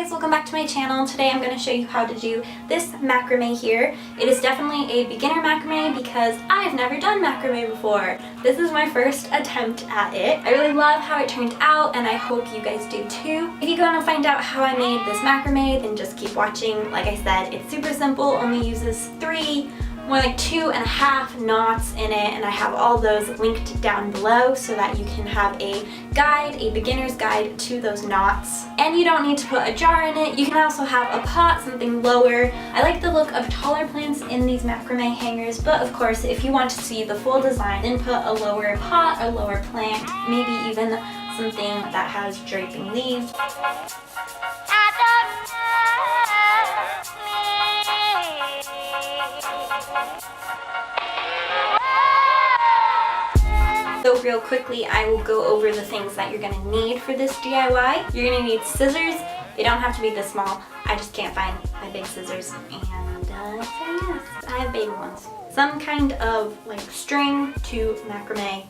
guys, welcome back to my channel. Today I'm going to show you how to do this macrame here. It is definitely a beginner macrame because I've never done macrame before. This is my first attempt at it. I really love how it turned out and I hope you guys do too. If you want to find out how I made this macrame, then just keep watching. Like I said, it's super simple, only uses more like 2.5 knots in it, and I have all those linked down below so that you can have a guide, a beginner's guide to those knots. And you don't need to put a jar in it. You can also have a pot, something lower. I like the look of taller plants in these macrame hangers, but of course if you want to see the full design, then put a lower pot, a lower plant, maybe even something that has draping leaves. So real quickly, I will go over the things that you're gonna need for this DIY. You're gonna need scissors. They don't have to be this small. I just can't find my big scissors. And so yes, I have baby ones. Some kind of like string to macrame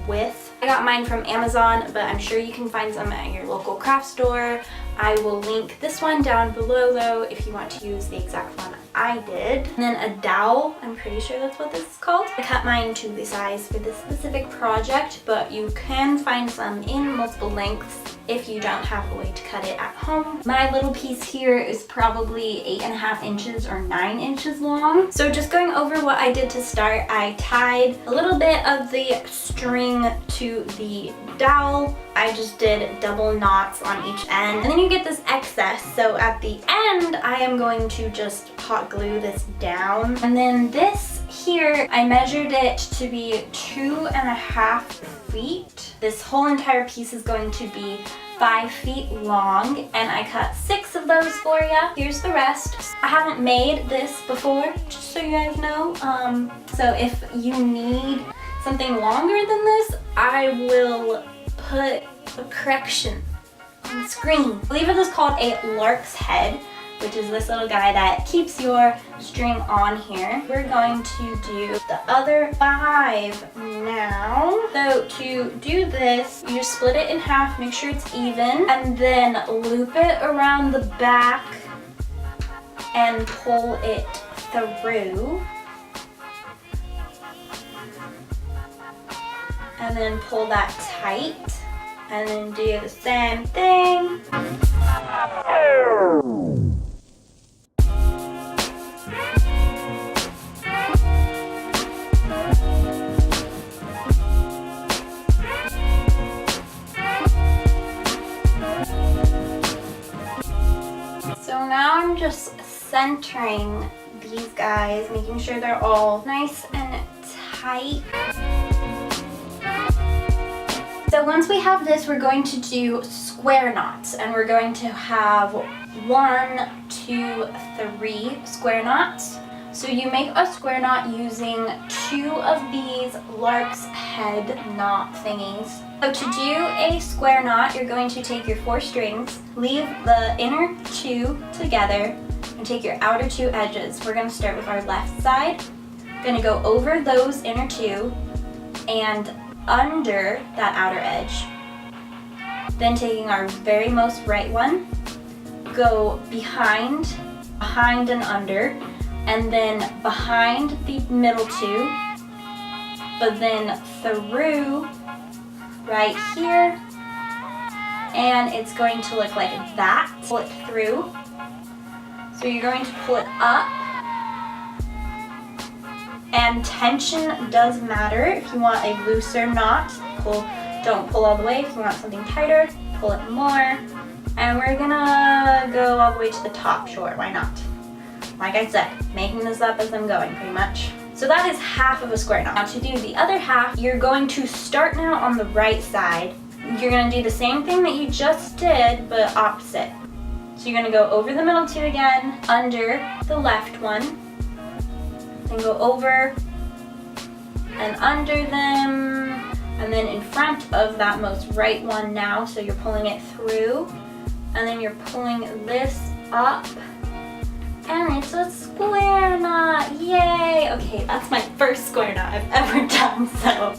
with. I got mine from Amazon, but I'm sure you can find some at your local craft store. I will link this one down below though if you want to use the exact one I did. And then a dowel, I'm pretty sure that's what this is called. I cut mine to the size for this specific project, but you can find some in multiple lengths if you don't have a way to cut it at home. My little piece here is probably 8.5 inches or 9 inches long. So just going over what I did to start, I tied a little bit of the string to the dowel. I just did double knots on each end, and then you get this excess. So at the end, I am going to just hot glue this down. And then this here, I measured it to be 2.5 feet. This whole entire piece is going to be 5 feet long, and I cut 6 of those for you. Here's the rest. I haven't made this before, just so you guys know. So if you need something longer than this, I will put a correction on the screen. I believe it is called a lark's head, which is this little guy that keeps your string on here. We're going to do the other 5 now. So to do this, you just split it in half, make sure it's even, and then loop it around the back and pull it through. And then pull that tight, and then do the same thing. So now I'm just centering these guys, making sure they're all nice and tight. So once we have this, we're going to do square knots, and we're going to have 1, 2, 3 square knots. So you make a square knot using 2 of these lark's head knot thingies. So to do a square knot, you're going to take your 4 strings, leave the inner 2 together, and take your outer 2 edges. We're going to start with our left side. We're going to go over those inner 2 and under that outer edge. Then taking our very most right one, go behind and under, and then behind the middle 2, but then through right here, and it's going to look like that. Pull it through. So you're going to pull it up, and tension does matter. If you want a looser knot, don't pull all the way. If you want something tighter, pull it more. And we're gonna go all the way to the top. Sure, why not? Like I said, making this up as I'm going, pretty much. So that is half of a square knot. Now to do the other half, you're going to start now on the right side. You're gonna do the same thing that you just did, but opposite. So you're gonna go over the middle 2 again, under the left one, then go over and under them, and then in front of that most right one now, so you're pulling it through, and then you're pulling this up, and it's a square knot. Yay! Okay, that's my first square knot I've ever done, so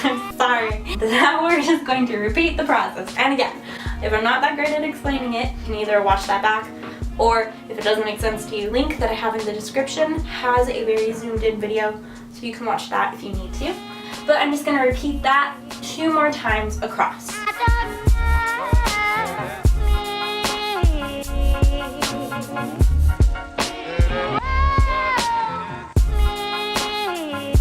I'm sorry. Now we're just going to repeat the process. And again, If I'm not that great at explaining it, you can either watch that back, or if it doesn't make sense to you, link that I have in the description has a very zoomed in video, so you can watch that if you need to. But I'm just going to repeat that 2 more times across.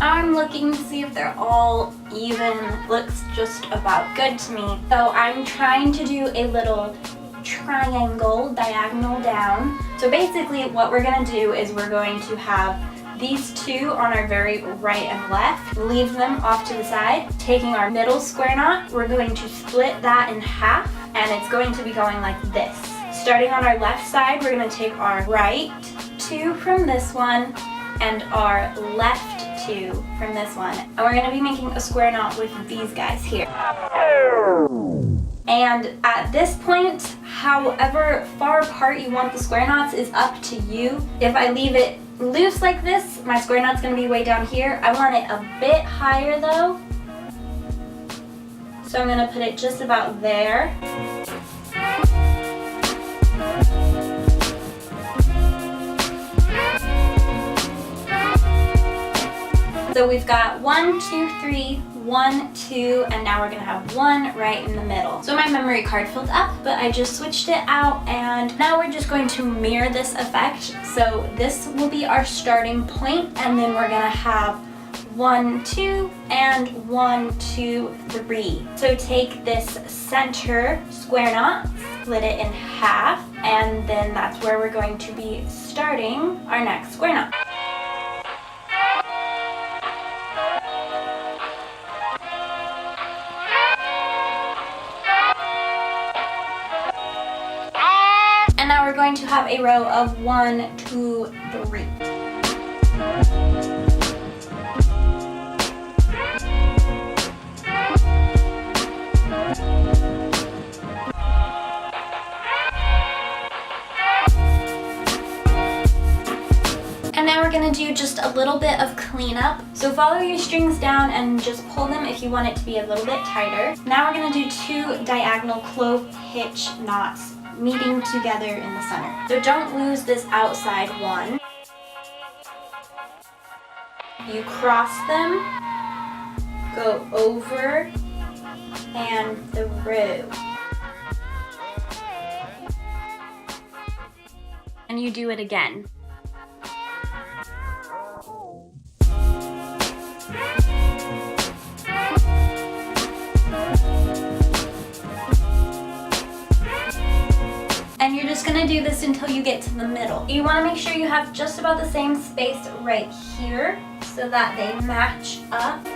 I'm looking to see if they're all even. Looks just about good to me. So I'm trying to do a little triangle diagonal down. So basically what we're going to do is we're going to have these 2 on our very right and left, leave them off to the side. Taking our middle square knot, we're going to split that in half, and it's going to be going like this. Starting on our left side, we're going to take our right 2 from this one and our left 2 from this one, and we're going to be making a square knot with these guys here. And at this point, however far apart you want the square knots is up to you. If I leave it loose like this, my square knot's going to be way down here. I want it a bit higher though, so I'm going to put it just about there. So we've got 1, 2, 3, 1, 2, and now we're gonna have 1 right in the middle. So my memory card filled up, but I just switched it out, and now we're just going to mirror this effect. So this will be our starting point, and then we're gonna have 1, 2, and 1, 2, 3. So take this center square knot, split it in half, and then that's where we're going to be starting our next square knot. And now we're going to have a row of 1, 2, 3. And now we're going to do just a little bit of cleanup. So follow your strings down and just pull them if you want it to be a little bit tighter. Now we're going to do 2 diagonal clove hitch knots meeting together in the center. So don't lose this outside one. You cross them, go over, and through. And you do it again. And you're just gonna do this until you get to the middle. You wanna make sure you have just about the same space right here so that they match up.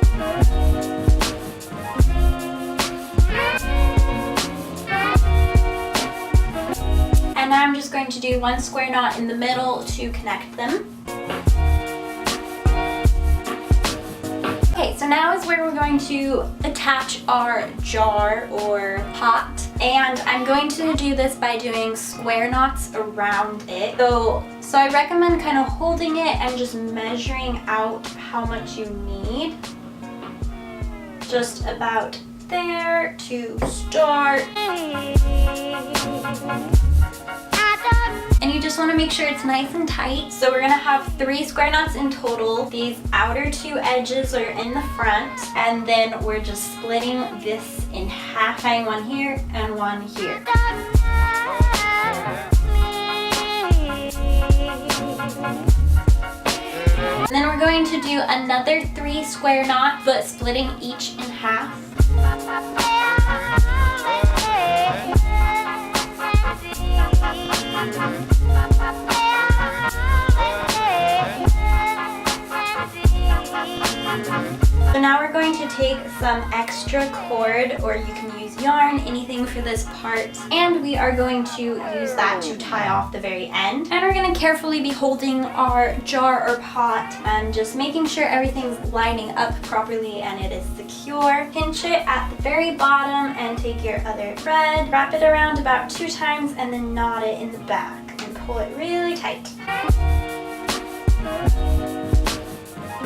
And now I'm just going to do 1 square knot in the middle to connect them. Okay, so now is where we're going to attach our jar or pot. And I'm going to do this by doing square knots around it. So I recommend kind of holding it and just measuring out how much you need. Just about there to start. And you just want to make sure it's nice and tight. So we're going to have 3 square knots in total. These outer 2 edges are in the front, and then we're just splitting this in half, tying 1 here and 1 here. And then we're going to do another 3 square knots, but splitting each in half. So now we're going to take some extra cord, or you can use yarn, anything for this part, and we are going to use that to tie off the very end. And we're going to carefully be holding our jar or pot and just making sure everything's lining up properly and it is secure. Pinch it at the very bottom and take your other thread, wrap it around about 2 times, and then knot it in the back and pull it really tight.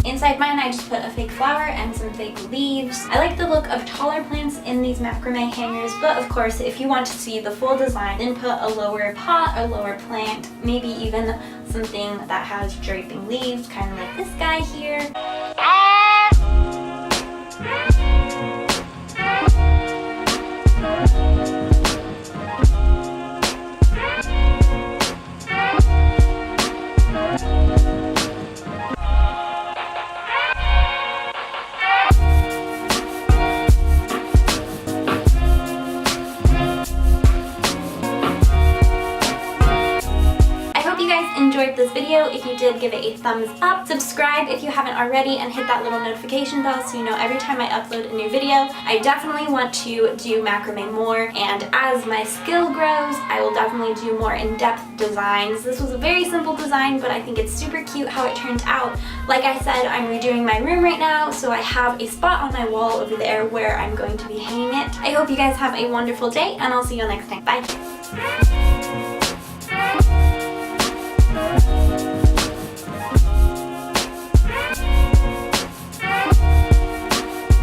Inside mine, I just put a fake flower and some fake leaves. I like the look of taller plants in these macrame hangers, but of course, if you want to see the full design, then put a lower pot, a lower plant, maybe even something that has draping leaves, kind of like this guy here. Enjoyed this video. If you did, give it a thumbs up. Subscribe if you haven't already, and hit that little notification bell so you know every time I upload a new video. I definitely want to do macrame more, and as my skill grows, I will definitely do more in-depth designs. This was a very simple design, but I think it's super cute how it turned out. Like I said, I'm redoing my room right now, so I have a spot on my wall over there where I'm going to be hanging it. I hope you guys have a wonderful day, and I'll see you next time. Bye!